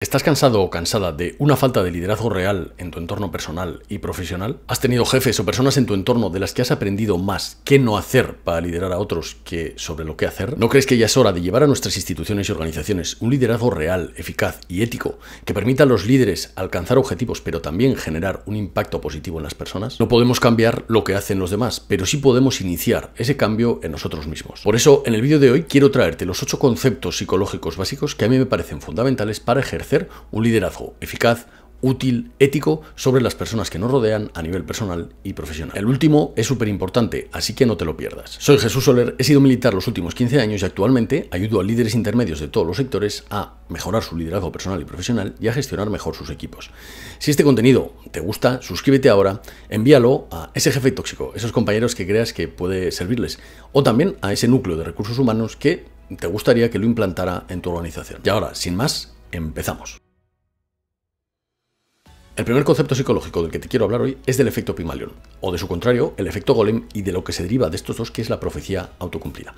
¿Estás cansado o cansada de una falta de liderazgo real en tu entorno personal y profesional? ¿Has tenido jefes o personas en tu entorno de las que has aprendido más qué no hacer para liderar a otros que sobre lo que hacer? ¿No crees que ya es hora de llevar a nuestras instituciones y organizaciones un liderazgo real, eficaz y ético que permita a los líderes alcanzar objetivos pero también generar un impacto positivo en las personas? No podemos cambiar lo que hacen los demás, pero sí podemos iniciar ese cambio en nosotros mismos. Por eso, en el vídeo de hoy quiero traerte los 8 conceptos psicológicos básicos que a mí me parecen fundamentales para ejercer un liderazgo eficaz, útil, ético sobre las personas que nos rodean a nivel personal y profesional. El último es súper importante, así que no te lo pierdas. Soy Jesús Soler, he sido militar los últimos 15 años y actualmente ayudo a líderes intermedios de todos los sectores a mejorar su liderazgo personal y profesional y a gestionar mejor sus equipos. Si este contenido te gusta, suscríbete ahora, envíalo a ese jefe tóxico, esos compañeros que creas que puede servirles, o también a ese núcleo de recursos humanos que te gustaría que lo implantara en tu organización. Y ahora, sin más, empezamos. El primer concepto psicológico del que te quiero hablar hoy es del efecto Pigmalión, o de su contrario, el efecto Golem, y de lo que se deriva de estos dos, que es la profecía autocumplida.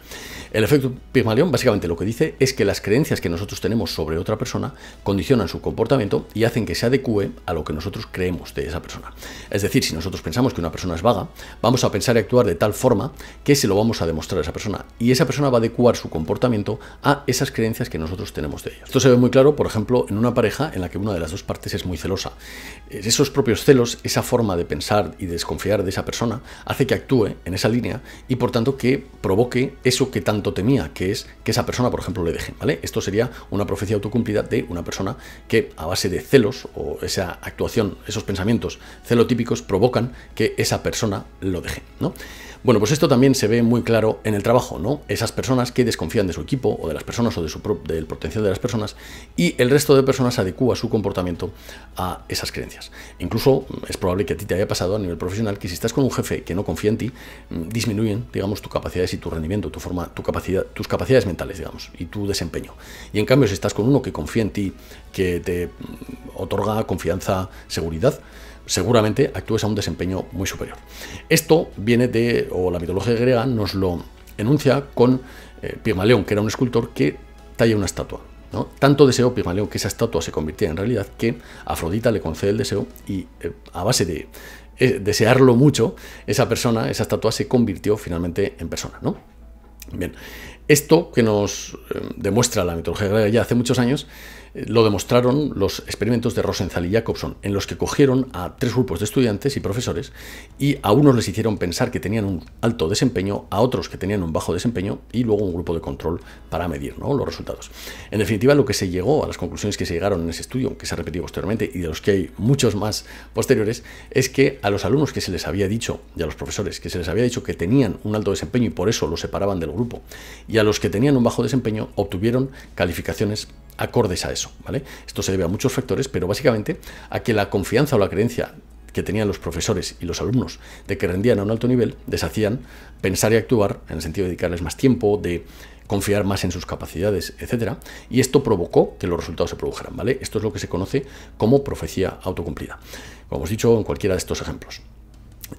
El efecto Pigmalión básicamente lo que dice es que las creencias que nosotros tenemos sobre otra persona condicionan su comportamiento y hacen que se adecue a lo que nosotros creemos de esa persona. Es decir, si nosotros pensamos que una persona es vaga, vamos a pensar y actuar de tal forma que se lo vamos a demostrar a esa persona, y esa persona va a adecuar su comportamiento a esas creencias que nosotros tenemos de ella. Esto se ve muy claro, por ejemplo, en una pareja en la que una de las dos partes es muy celosa. Esos propios celos, esa forma de pensar y de desconfiar de esa persona, hace que actúe en esa línea y por tanto que provoque eso que tanto temía, que es que esa persona, por ejemplo, le deje, ¿vale? Esto sería una profecía autocumplida de una persona que a base de celos o esa actuación, esos pensamientos celotípicos provocan que esa persona lo deje, ¿no? Bueno, pues esto también se ve muy claro en el trabajo, ¿no? Esas personas que desconfían de su equipo o de las personas o del potencial de las personas y el resto de personas adecúa su comportamiento a esas creencias. Incluso es probable que a ti te haya pasado a nivel profesional que si estás con un jefe que no confía en ti, disminuyen, digamos, tus capacidades y tu rendimiento, tus capacidades mentales, digamos, y tu desempeño. Y en cambio, si estás con uno que confía en ti, que te otorga confianza, seguridad, seguramente actúes a un desempeño muy superior. Esto viene la mitología griega nos lo enuncia con Pigmalión, que era un escultor que talla una estatua, ¿no? Tanto deseó Pigmalión que esa estatua se convirtiera en realidad que Afrodita le concede el deseo y a base de desearlo mucho, esa estatua se convirtió finalmente en persona, ¿no? Bien, esto que nos demuestra la mitología griega ya hace muchos años, lo demostraron los experimentos de Rosenthal y Jacobson, en los que cogieron a 3 grupos de estudiantes y profesores y a unos les hicieron pensar que tenían un alto desempeño, a otros que tenían un bajo desempeño y luego un grupo de control para medir, ¿no?, los resultados. En definitiva, lo que se llegó a las conclusiones que se llegaron en ese estudio, que se ha repetido posteriormente y de los que hay muchos más posteriores, es que a los alumnos que se les había dicho y a los profesores que se les había dicho que tenían un alto desempeño y por eso los separaban del grupo, y a los que tenían un bajo desempeño obtuvieron calificaciones acordes a eso, ¿vale? Esto se debe a muchos factores, pero básicamente a que la confianza o la creencia que tenían los profesores y los alumnos de que rendían a un alto nivel les hacían pensar y actuar en el sentido de dedicarles más tiempo, de confiar más en sus capacidades, etcétera, y esto provocó que los resultados se produjeran, ¿vale? Esto es lo que se conoce como profecía autocumplida, como hemos dicho en cualquiera de estos ejemplos.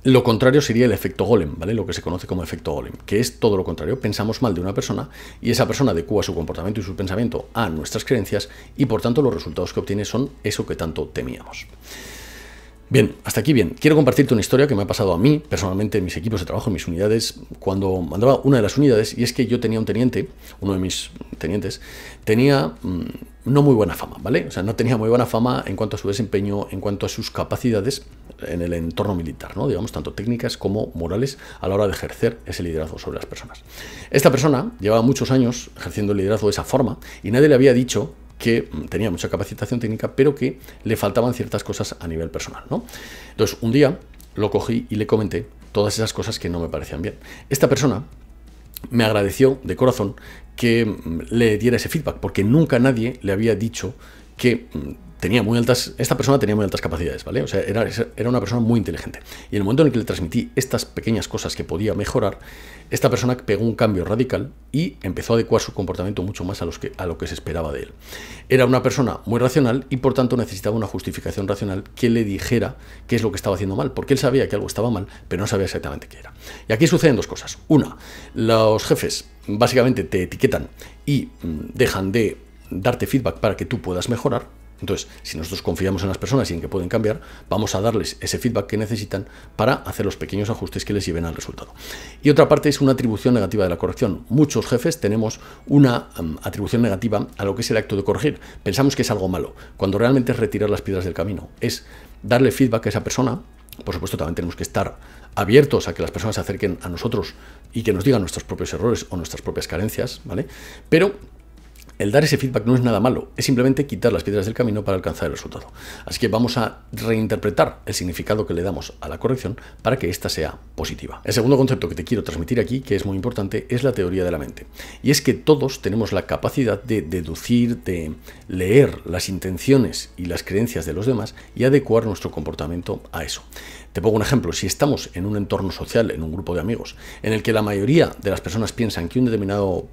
Lo contrario sería el efecto Golem, ¿vale? Lo que se conoce como efecto Golem, que es todo lo contrario. Pensamos mal de una persona y esa persona adecúa su comportamiento y su pensamiento a nuestras creencias y por tanto los resultados que obtiene son eso que tanto temíamos. Bien, hasta aquí bien. Quiero compartirte una historia que me ha pasado a mí, personalmente, en mis equipos de trabajo, en mis unidades, cuando mandaba una de las unidades, y es que yo tenía un teniente, uno de mis tenientes, tenía no muy buena fama, ¿vale? O sea, no tenía muy buena fama en cuanto a su desempeño, en cuanto a sus capacidades en el entorno militar, ¿no? Digamos, tanto técnicas como morales a la hora de ejercer ese liderazgo sobre las personas. Esta persona llevaba muchos años ejerciendo el liderazgo de esa forma y nadie le había dicho que tenía mucha capacitación técnica, pero que le faltaban ciertas cosas a nivel personal, ¿no? Entonces, un día lo cogí y le comenté todas esas cosas que no me parecían bien. Esta persona me agradeció de corazón que le diera ese feedback, porque nunca nadie le había dicho que esta persona tenía muy altas capacidades, ¿vale? O sea, era una persona muy inteligente. Y en el momento en el que le transmití estas pequeñas cosas que podía mejorar, esta persona pegó un cambio radical y empezó a adecuar su comportamiento mucho más a lo que se esperaba de él. Era una persona muy racional y por tanto necesitaba una justificación racional que le dijera qué es lo que estaba haciendo mal, porque él sabía que algo estaba mal, pero no sabía exactamente qué era. Y aquí suceden dos cosas. Una, los jefes básicamente te etiquetan y dejan de darte feedback para que tú puedas mejorar. Entonces, si nosotros confiamos en las personas y en que pueden cambiar, vamos a darles ese feedback que necesitan para hacer los pequeños ajustes que les lleven al resultado. Y otra parte es una atribución negativa de la corrección. Muchos jefes tenemos una atribución negativa a lo que es el acto de corregir. Pensamos que es algo malo, cuando realmente es retirar las piedras del camino, es darle feedback a esa persona. Por supuesto, también tenemos que estar abiertos a que las personas se acerquen a nosotros y que nos digan nuestros propios errores o nuestras propias carencias, ¿vale? Pero el dar ese feedback no es nada malo, es simplemente quitar las piedras del camino para alcanzar el resultado. Así que vamos a reinterpretar el significado que le damos a la corrección para que ésta sea positiva. El segundo concepto que te quiero transmitir aquí, que es muy importante, es la teoría de la mente. Y es que todos tenemos la capacidad de deducir, de leer las intenciones y las creencias de los demás y adecuar nuestro comportamiento a eso. Te pongo un ejemplo. Si estamos en un entorno social, en un grupo de amigos, en el que la mayoría de las personas piensan que un determinado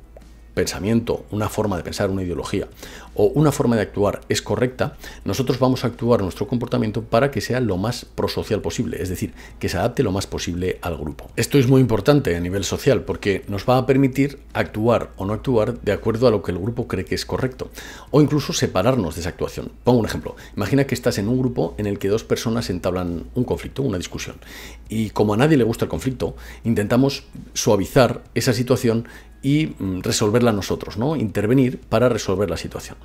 pensamiento, una forma de pensar, una ideología o una forma de actuar es correcta, nosotros vamos a actuar nuestro comportamiento para que sea lo más prosocial posible, es decir, que se adapte lo más posible al grupo. Esto es muy importante a nivel social porque nos va a permitir actuar o no actuar de acuerdo a lo que el grupo cree que es correcto o incluso separarnos de esa actuación. Pongo un ejemplo. Imagina que estás en un grupo en el que dos personas entablan un conflicto, una discusión, y como a nadie le gusta el conflicto, intentamos suavizar esa situación y resolverla nosotros, ¿no? Intervenir para resolver la situación.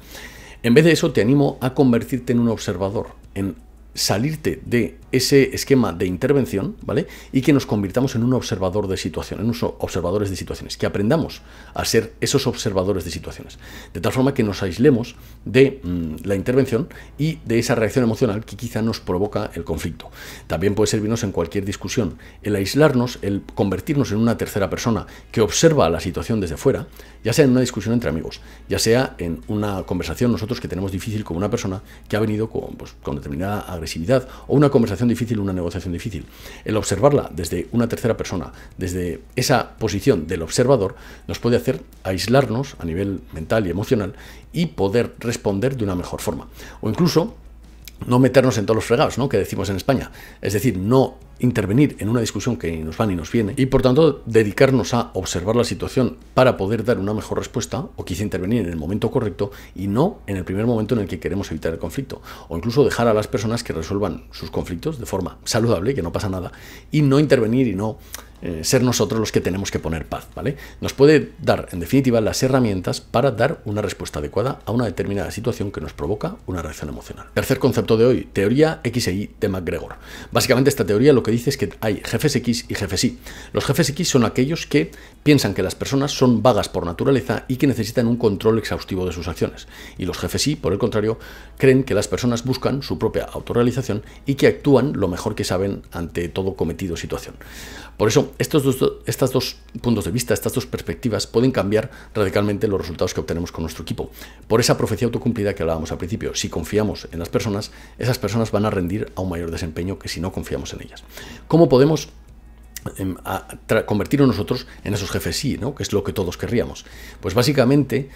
En vez de eso, te animo a convertirte en un observador, en salirte de ese esquema de intervención, ¿vale? Y que nos convirtamos en un observador de situación, en unos observadores de situaciones, que aprendamos a ser esos observadores de situaciones, de tal forma que nos aislemos de la intervención y de esa reacción emocional que quizá nos provoca el conflicto. También puede servirnos en cualquier discusión. El aislarnos, el convertirnos en una tercera persona que observa la situación desde fuera, ya sea en una discusión entre amigos, ya sea en una conversación nosotros que tenemos difícil con una persona que ha venido con determinada agresividad, o una conversación difícil, una negociación difícil. El observarla desde una tercera persona, desde esa posición del observador, nos puede hacer aislarnos a nivel mental y emocional y poder responder de una mejor forma. O incluso no meternos en todos los fregados, ¿no?, que decimos en España. Es decir, no intervenir en una discusión que ni nos va ni nos viene y por tanto dedicarnos a observar la situación para poder dar una mejor respuesta, o quizá intervenir en el momento correcto y no en el primer momento en el que queremos evitar el conflicto, o incluso dejar a las personas que resuelvan sus conflictos de forma saludable, que no pasa nada, y no intervenir y no ser nosotros los que tenemos que poner paz, ¿vale? Nos puede dar, en definitiva, las herramientas para dar una respuesta adecuada a una determinada situación que nos provoca una reacción emocional. Tercer concepto de hoy, teoría X e Y de McGregor. Básicamente esta teoría lo que dice es que hay jefes X y jefes Y. Los jefes X son aquellos que piensan que las personas son vagas por naturaleza y que necesitan un control exhaustivo de sus acciones. Y los jefes Y, por el contrario, creen que las personas buscan su propia autorrealización y que actúan lo mejor que saben ante todo cometido o situación. Por eso, estos dos puntos de vista, estas dos perspectivas pueden cambiar radicalmente los resultados que obtenemos con nuestro equipo. Por esa profecía autocumplida que hablábamos al principio, si confiamos en las personas, esas personas van a rendir a un mayor desempeño que si no confiamos en ellas. ¿Cómo podemos convertirnos nosotros en esos jefes sí, ¿no?, que es lo que todos querríamos? Pues básicamente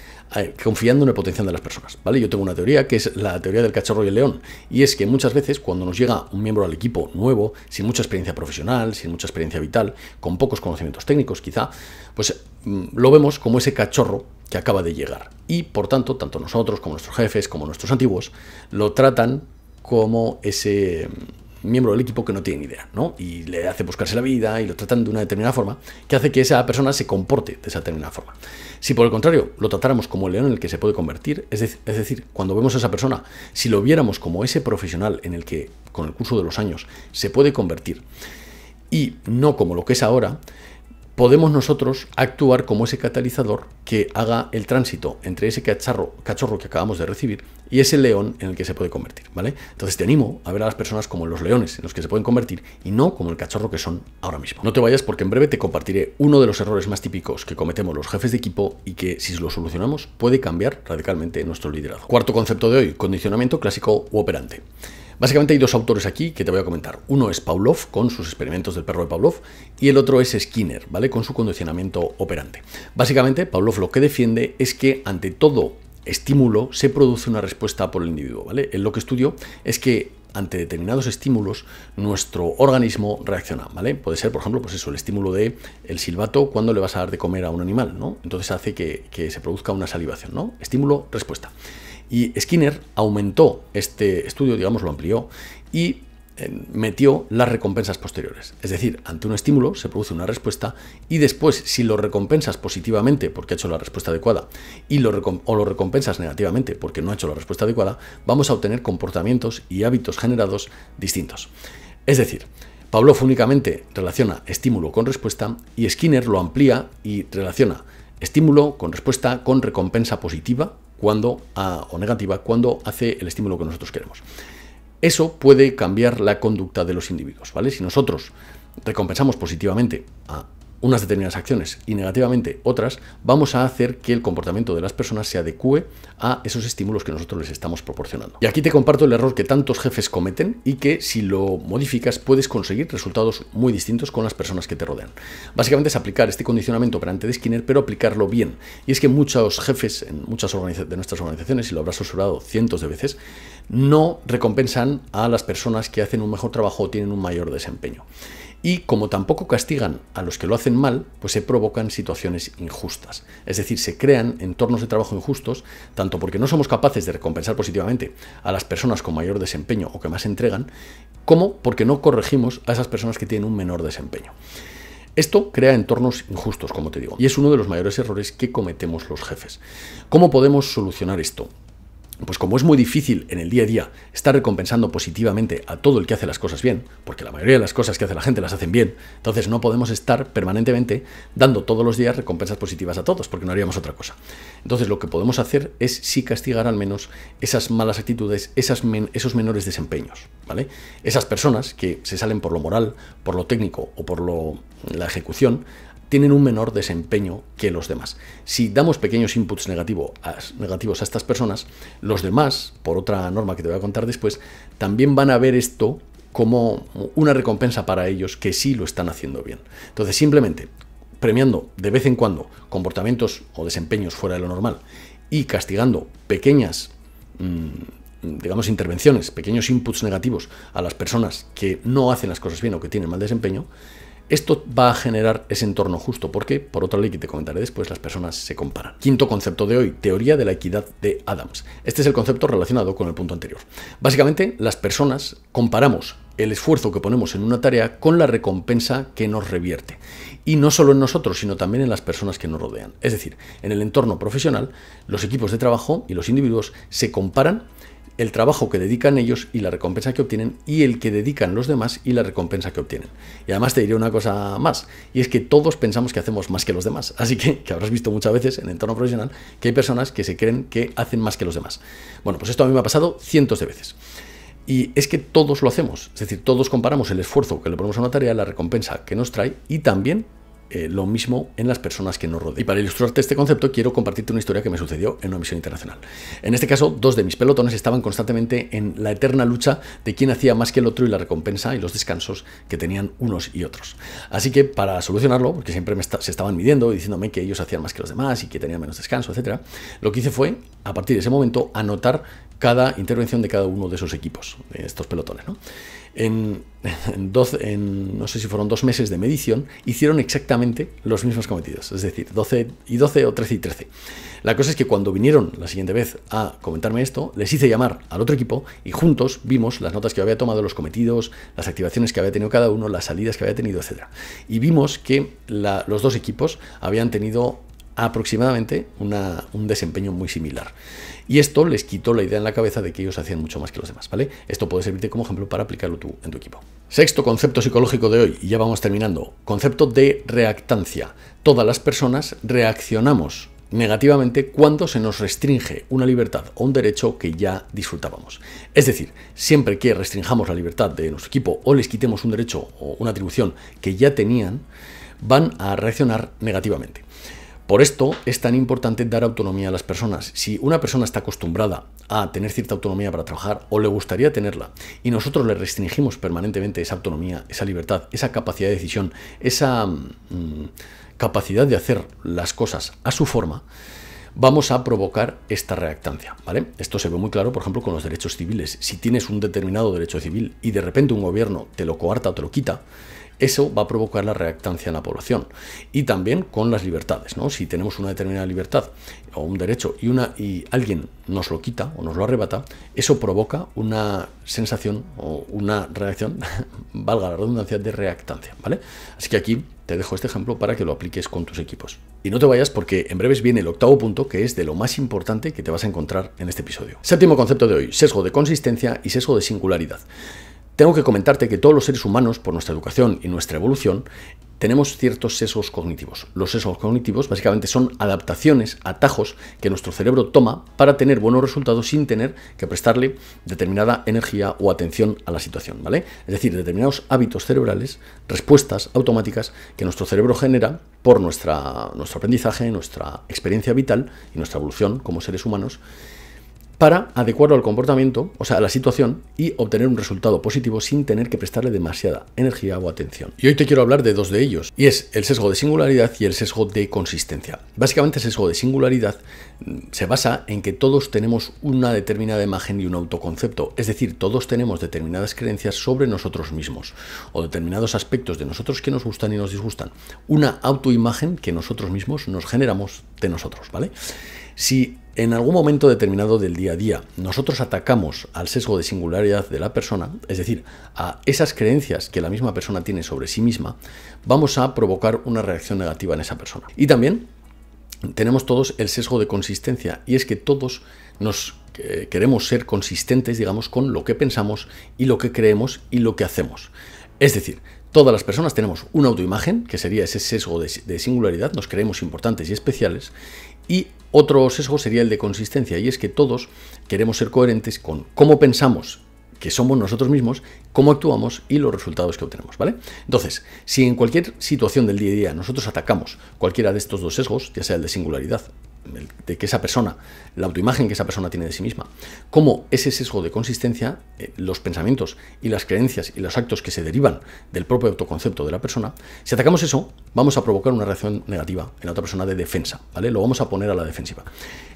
confiando en el potencial de las personas, ¿vale? Yo tengo una teoría que es la teoría del cachorro y el león, y es que muchas veces cuando nos llega un miembro al equipo nuevo, sin mucha experiencia profesional, sin mucha experiencia vital, con pocos conocimientos técnicos quizá, pues lo vemos como ese cachorro que acaba de llegar, y por tanto, tanto nosotros como nuestros jefes, como nuestros antiguos, lo tratan como ese miembro del equipo que no tiene ni idea, ¿no? Y le hace buscarse la vida y lo tratan de una determinada forma que hace que esa persona se comporte de esa determinada forma. Si por el contrario lo tratáramos como el león en el que se puede convertir, es decir, cuando vemos a esa persona, si lo viéramos como ese profesional en el que con el curso de los años se puede convertir y no como lo que es ahora, podemos nosotros actuar como ese catalizador que haga el tránsito entre ese cachorro que acabamos de recibir y ese león en el que se puede convertir, ¿vale? Entonces te animo a ver a las personas como los leones en los que se pueden convertir y no como el cachorro que son ahora mismo. No te vayas porque en breve te compartiré uno de los errores más típicos que cometemos los jefes de equipo y que si lo solucionamos puede cambiar radicalmente nuestro liderazgo. Cuarto concepto de hoy, condicionamiento clásico u operante. Básicamente hay dos autores aquí que te voy a comentar. Uno es Pavlov, con sus experimentos del perro de Pavlov, y el otro es Skinner, ¿vale?, con su condicionamiento operante. Básicamente, Pavlov lo que defiende es que ante todo estímulo se produce una respuesta por el individuo, ¿vale? Él lo que estudió es que ante determinados estímulos nuestro organismo reacciona, ¿vale? Puede ser, por ejemplo, pues eso, el estímulo de el silbato cuando le vas a dar de comer a un animal, ¿no? Entonces hace que se produzca una salivación, ¿no? Estímulo-respuesta. Y Skinner aumentó este estudio, digamos, lo amplió y metió las recompensas posteriores. Es decir, ante un estímulo se produce una respuesta y después, si lo recompensas positivamente porque ha hecho la respuesta adecuada o lo recompensas negativamente porque no ha hecho la respuesta adecuada, vamos a obtener comportamientos y hábitos generados distintos. Es decir, Pavlov únicamente relaciona estímulo con respuesta y Skinner lo amplía y relaciona estímulo con respuesta con recompensa positiva o negativa cuando hace el estímulo que nosotros queremos. Eso puede cambiar la conducta de los individuos, ¿vale? Si nosotros recompensamos positivamente a unas determinadas acciones y negativamente otras, vamos a hacer que el comportamiento de las personas se adecue a esos estímulos que nosotros les estamos proporcionando. Y aquí te comparto el error que tantos jefes cometen y que si lo modificas puedes conseguir resultados muy distintos con las personas que te rodean. Básicamente es aplicar este condicionamiento operante de Skinner, pero aplicarlo bien. Y es que muchos jefes en muchas de nuestras organizaciones, y lo habrás observado cientos de veces, no recompensan a las personas que hacen un mejor trabajo o tienen un mayor desempeño. Y como tampoco castigan a los que lo hacen mal, pues se provocan situaciones injustas. Es decir, se crean entornos de trabajo injustos, tanto porque no somos capaces de recompensar positivamente a las personas con mayor desempeño o que más entregan, como porque no corregimos a esas personas que tienen un menor desempeño. Esto crea entornos injustos, como te digo, y es uno de los mayores errores que cometemos los jefes. ¿Cómo podemos solucionar esto? Pues como es muy difícil en el día a día estar recompensando positivamente a todo el que hace las cosas bien, porque la mayoría de las cosas que hace la gente las hacen bien, entonces no podemos estar permanentemente dando todos los días recompensas positivas a todos, porque no haríamos otra cosa. Entonces lo que podemos hacer es sí castigar al menos esas malas actitudes, esos menores desempeños, ¿vale? Esas personas que se salen por lo moral, por lo técnico o por la ejecución, tienen un menor desempeño que los demás. Si damos pequeños inputs negativos a estas personas, los demás, por otra norma que te voy a contar después, también van a ver esto como una recompensa para ellos que sí lo están haciendo bien. Entonces, simplemente premiando de vez en cuando comportamientos o desempeños fuera de lo normal y castigando pequeñas digamos, intervenciones, pequeños inputs negativos a las personas que no hacen las cosas bien o que tienen mal desempeño, esto va a generar ese entorno justo porque, por otra ley que te comentaré después, las personas se comparan. Quinto concepto de hoy, teoría de la equidad de Adams. Este es el concepto relacionado con el punto anterior. Básicamente, las personas comparamos el esfuerzo que ponemos en una tarea con la recompensa que nos revierte. Y no solo en nosotros, sino también en las personas que nos rodean. Es decir, en el entorno profesional, los equipos de trabajo y los individuos se comparan el trabajo que dedican ellos y la recompensa que obtienen y el que dedican los demás y la recompensa que obtienen. Y además te diré una cosa más, y es que todos pensamos que hacemos más que los demás. Así que habrás visto muchas veces en el entorno profesional que hay personas que se creen que hacen más que los demás. Bueno, pues esto a mí me ha pasado cientos de veces. Y es que todos lo hacemos, es decir, todos comparamos el esfuerzo que le ponemos a una tarea, la recompensa que nos trae y también lo mismo en las personas que nos rodean. Y para ilustrarte este concepto quiero compartirte una historia que me sucedió en una misión internacional. En este caso, dos de mis pelotones estaban constantemente en la eterna lucha de quién hacía más que el otro y la recompensa y los descansos que tenían unos y otros. Así que para solucionarlo, porque siempre se estaban midiendo y diciéndome que ellos hacían más que los demás y que tenían menos descanso, etc., lo que hice fue, a partir de ese momento, anotar cada intervención de cada uno de esos equipos, de estos pelotones, ¿no? No sé si fueron 2 meses de medición, hicieron exactamente los mismos cometidos, es decir, 12 y 12 o 13 y 13. La cosa es que cuando vinieron la siguiente vez a comentarme esto, les hice llamar al otro equipo y juntos vimos las notas que había tomado, los cometidos, las activaciones que había tenido cada uno, las salidas que había tenido, etc. Y vimos que los dos equipos habían tenido aproximadamente un desempeño muy similar. Y esto les quitó la idea en la cabeza de que ellos hacían mucho más que los demás, ¿vale? Esto puede servirte como ejemplo para aplicarlo tú en tu equipo. Sexto concepto psicológico de hoy, y ya vamos terminando. Concepto de reactancia. Todas las personas reaccionamos negativamente cuando se nos restringe una libertad o un derecho que ya disfrutábamos. Es decir, siempre que restringamos la libertad de nuestro equipo o les quitemos un derecho o una atribución que ya tenían, van a reaccionar negativamente. Por esto es tan importante dar autonomía a las personas. Si una persona está acostumbrada a tener cierta autonomía para trabajar o le gustaría tenerla y nosotros le restringimos permanentemente esa autonomía, esa libertad, esa capacidad de decisión, esa capacidad de hacer las cosas a su forma, vamos a provocar esta reactancia, ¿vale? Esto se ve muy claro, por ejemplo, con los derechos civiles. Si tienes un determinado derecho civil y de repente un gobierno te lo coarta o te lo quita, eso va a provocar la reactancia en la población. Y también con las libertades, ¿no? Si tenemos una determinada libertad o un derecho y alguien nos lo quita o nos lo arrebata, eso provoca una sensación o una reacción, valga la redundancia, de reactancia, ¿vale? Así que aquí te dejo este ejemplo para que lo apliques con tus equipos. Y no te vayas porque en breves viene el octavo punto, que es de lo más importante que te vas a encontrar en este episodio. Séptimo concepto de hoy: sesgo de consistencia y sesgo de singularidad. Tengo que comentarte que todos los seres humanos, por nuestra educación y nuestra evolución, tenemos ciertos sesgos cognitivos. Los sesgos cognitivos básicamente son adaptaciones, atajos que nuestro cerebro toma para tener buenos resultados sin tener que prestarle determinada energía o atención a la situación, ¿vale? Es decir, determinados hábitos cerebrales, respuestas automáticas que nuestro cerebro genera por nuestro aprendizaje, nuestra experiencia vital y nuestra evolución como seres humanos, para adecuarlo al comportamiento, o sea, a la situación, y obtener un resultado positivo sin tener que prestarle demasiada energía o atención. Y hoy te quiero hablar de dos de ellos, y es el sesgo de singularidad y el sesgo de consistencia. Básicamente, el sesgo de singularidad se basa en que todos tenemos una determinada imagen y un autoconcepto, es decir, todos tenemos determinadas creencias sobre nosotros mismos, o determinados aspectos de nosotros que nos gustan y nos disgustan. Una autoimagen que nosotros mismos nos generamos de nosotros, ¿vale? Si en algún momento determinado del día a día nosotros atacamos al sesgo de singularidad de la persona, es decir, a esas creencias que la misma persona tiene sobre sí misma, vamos a provocar una reacción negativa en esa persona. Y también tenemos todos el sesgo de consistencia, y es que todos queremos ser consistentes, digamos, con lo que pensamos y lo que creemos y lo que hacemos. Es decir, todas las personas tenemos una autoimagen, que sería ese sesgo de singularidad, nos creemos importantes y especiales, y otro sesgo sería el de consistencia, y es que todos queremos ser coherentes con cómo pensamos que somos nosotros mismos, cómo actuamos y los resultados que obtenemos, ¿vale? Entonces, si en cualquier situación del día a día nosotros atacamos cualquiera de estos dos sesgos, ya sea el de singularidad, de que esa persona, la autoimagen que esa persona tiene de sí misma, como ese sesgo de consistencia, los pensamientos y las creencias y los actos que se derivan del propio autoconcepto de la persona, si atacamos eso, vamos a provocar una reacción negativa en la otra persona de defensa, ¿vale? Lo vamos a poner a la defensiva.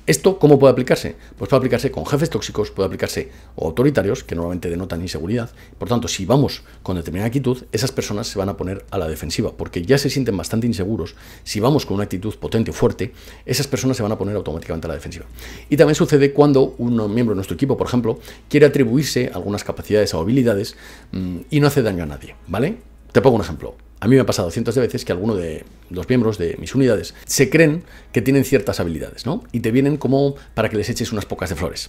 ¿Esto cómo puede aplicarse? Pues puede aplicarse con jefes tóxicos, puede aplicarse o autoritarios, que normalmente denotan inseguridad. Por tanto, si vamos con determinada actitud, esas personas se van a poner a la defensiva, porque ya se sienten bastante inseguros. Si vamos con una actitud potente o fuerte, esas personas se van a poner automáticamente a la defensiva. Y también sucede cuando un miembro de nuestro equipo, por ejemplo, quiere atribuirse algunas capacidades o habilidades y no hace daño a nadie, ¿vale? Te pongo un ejemplo. A mí me ha pasado cientos de veces que alguno de los miembros de mis unidades se creen que tienen ciertas habilidades, ¿no? Y te vienen como para que les eches unas pocas de flores.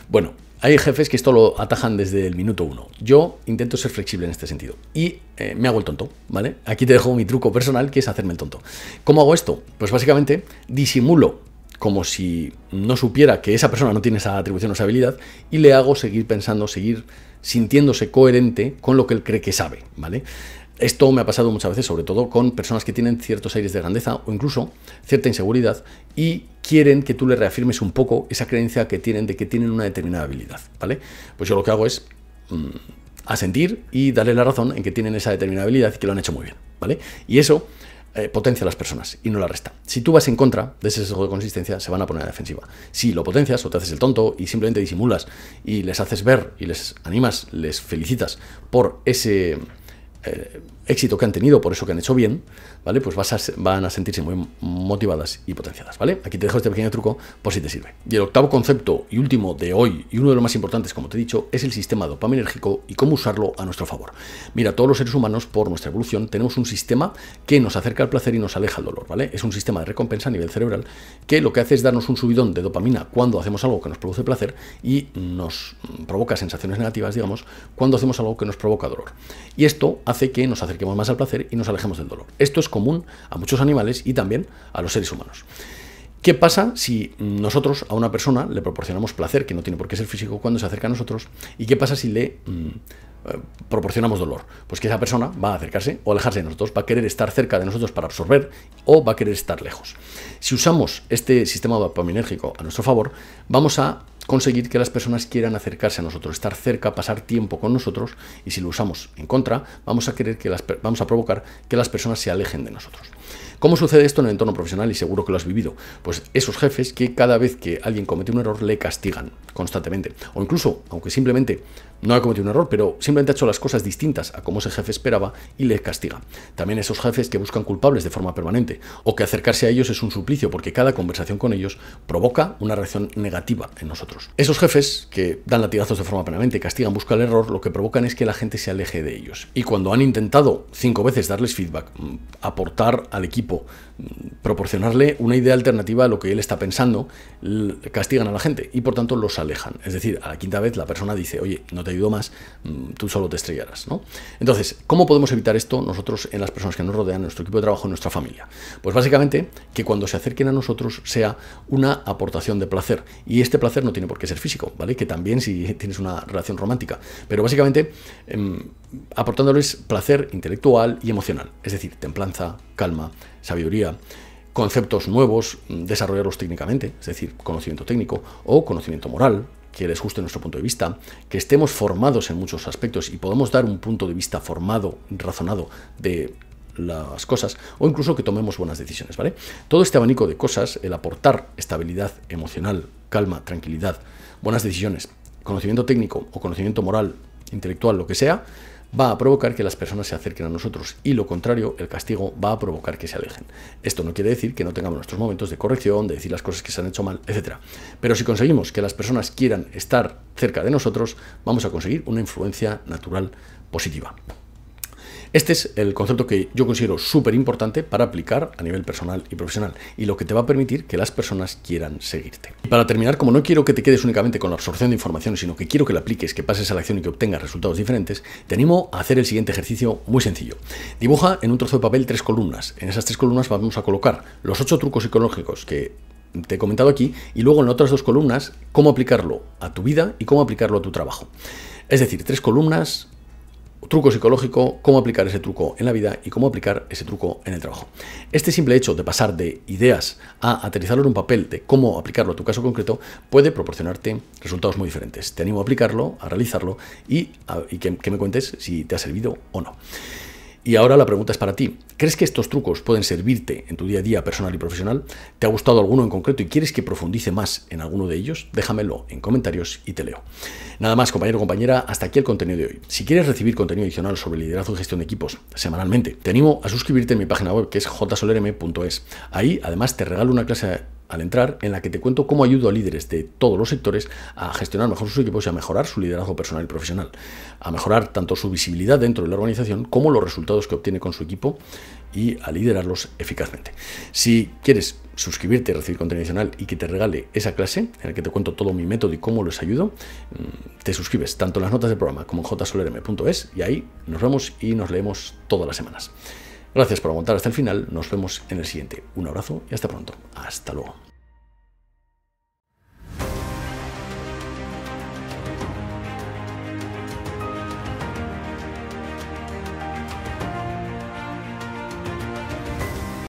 Bueno, hay jefes que esto lo atajan desde el minuto 1. Yo intento ser flexible en este sentido y me hago el tonto, ¿vale? Aquí te dejo mi truco personal, que es hacerme el tonto. ¿Cómo hago esto? Pues básicamente disimulo como si no supiera que esa persona no tiene esa atribución o esa habilidad, y le hago seguir pensando, seguir sintiéndose coherente con lo que él cree que sabe, ¿vale? Esto me ha pasado muchas veces, sobre todo con personas que tienen ciertos aires de grandeza o incluso cierta inseguridad y quieren que tú le reafirmes un poco esa creencia que tienen de que tienen una determinada habilidad, ¿vale? Pues yo lo que hago es asentir y darle la razón en que tienen esa determinada habilidad y que lo han hecho muy bien, ¿vale? Y eso potencia a las personas y no la resta. Si tú vas en contra de ese sesgo de consistencia, se van a poner a la defensiva. Si lo potencias o te haces el tonto y simplemente disimulas y les haces ver y les animas, les felicitas por ese éxito que han tenido, por eso que han hecho bien, ¿vale? Pues van a sentirse muy motivadas y potenciadas, ¿vale? Aquí te dejo este pequeño truco por si te sirve. Y el octavo concepto y último de hoy, y uno de los más importantes, como te he dicho, es el sistema dopaminérgico y cómo usarlo a nuestro favor. Mira, todos los seres humanos, por nuestra evolución, tenemos un sistema que nos acerca al placer y nos aleja al dolor, ¿vale? Es un sistema de recompensa a nivel cerebral que lo que hace es darnos un subidón de dopamina cuando hacemos algo que nos produce placer y nos provoca sensaciones negativas, digamos, cuando hacemos algo que nos provoca dolor. Y esto hace que nos acerquemos más al placer y nos alejemos del dolor. Esto es común a muchos animales y también a los seres humanos. ¿Qué pasa si nosotros a una persona le proporcionamos placer, que no tiene por qué ser físico, cuando se acerca a nosotros? ¿Y qué pasa si le proporcionamos dolor? Pues que esa persona va a acercarse o alejarse de nosotros, va a querer estar cerca de nosotros para absorber o va a querer estar lejos. Si usamos este sistema dopaminérgico a nuestro favor, vamos a conseguir que las personas quieran acercarse a nosotros, estar cerca, pasar tiempo con nosotros, y si lo usamos en contra, vamos a provocar que las personas se alejen de nosotros. ¿Cómo sucede esto en el entorno profesional? Y seguro que lo has vivido. Pues esos jefes que cada vez que alguien comete un error le castigan constantemente. O incluso, aunque simplemente no ha cometido un error, pero simplemente ha hecho las cosas distintas a como ese jefe esperaba y le castiga. También esos jefes que buscan culpables de forma permanente o que acercarse a ellos es un suplicio porque cada conversación con ellos provoca una reacción negativa en nosotros. Esos jefes que dan latigazos de forma permanente, castigan, buscan el error, lo que provocan es que la gente se aleje de ellos. Y cuando han intentado 5 veces darles feedback, aportar al equipo, proporcionarle una idea alternativa a lo que él está pensando, castigan a la gente y por tanto los alejan. Es decir, a la 5ª vez la persona dice, oye, no te ayudo más, tú solo te estrellarás, ¿no? Entonces, ¿cómo podemos evitar esto nosotros en las personas que nos rodean, en nuestro equipo de trabajo, en nuestra familia? Pues básicamente que cuando se acerquen a nosotros sea una aportación de placer. Y este placer no tiene por qué ser físico, ¿vale? Que también si tienes una relación romántica. Pero básicamente aportándoles placer intelectual y emocional. Es decir, templanza, calma, sabiduría, conceptos nuevos, desarrollarlos técnicamente, es decir, conocimiento técnico o conocimiento moral, que les guste nuestro punto de vista, que estemos formados en muchos aspectos y podamos dar un punto de vista formado, razonado de las cosas, o incluso que tomemos buenas decisiones, ¿vale? Todo este abanico de cosas, el aportar estabilidad emocional, calma, tranquilidad, buenas decisiones, conocimiento técnico o conocimiento moral, intelectual, lo que sea, va a provocar que las personas se acerquen a nosotros y lo contrario, el castigo va a provocar que se alejen. Esto no quiere decir que no tengamos nuestros momentos de corrección, de decir las cosas que se han hecho mal, etc. Pero si conseguimos que las personas quieran estar cerca de nosotros, vamos a conseguir una influencia natural positiva. Este es el concepto que yo considero súper importante para aplicar a nivel personal y profesional y lo que te va a permitir que las personas quieran seguirte. Y para terminar, como no quiero que te quedes únicamente con la absorción de información, sino que quiero que la apliques, que pases a la acción y que obtengas resultados diferentes, te animo a hacer el siguiente ejercicio muy sencillo. Dibuja en un trozo de papel 3 columnas. En esas 3 columnas vamos a colocar los 8 trucos psicológicos que te he comentado aquí y luego en otras 2 columnas cómo aplicarlo a tu vida y cómo aplicarlo a tu trabajo. Es decir, 3 columnas, truco psicológico, cómo aplicar ese truco en la vida y cómo aplicar ese truco en el trabajo. Este simple hecho de pasar de ideas a aterrizarlo en un papel, de cómo aplicarlo a tu caso concreto, puede proporcionarte resultados muy diferentes. Te animo a aplicarlo, a realizarlo y que me cuentes si te ha servido o no. Y ahora la pregunta es para ti. ¿Crees que estos trucos pueden servirte en tu día a día personal y profesional? ¿Te ha gustado alguno en concreto y quieres que profundice más en alguno de ellos? Déjamelo en comentarios y te leo. Nada más, compañero o compañera, hasta aquí el contenido de hoy. Si quieres recibir contenido adicional sobre liderazgo y gestión de equipos semanalmente, te animo a suscribirte en mi página web que es jsolerm.es. Ahí además te regalo una clase al entrar en la que te cuento cómo ayudo a líderes de todos los sectores a gestionar mejor sus equipos y a mejorar su liderazgo personal y profesional, a mejorar tanto su visibilidad dentro de la organización como los resultados que obtiene con su equipo y a liderarlos eficazmente. Si quieres suscribirte, recibir contenido adicional y que te regale esa clase en la que te cuento todo mi método y cómo les ayudo, te suscribes tanto en las notas del programa como en jsolerm.es y ahí nos vemos y nos leemos todas las semanas. Gracias por aguantar hasta el final, nos vemos en el siguiente. Un abrazo y hasta pronto. Hasta luego.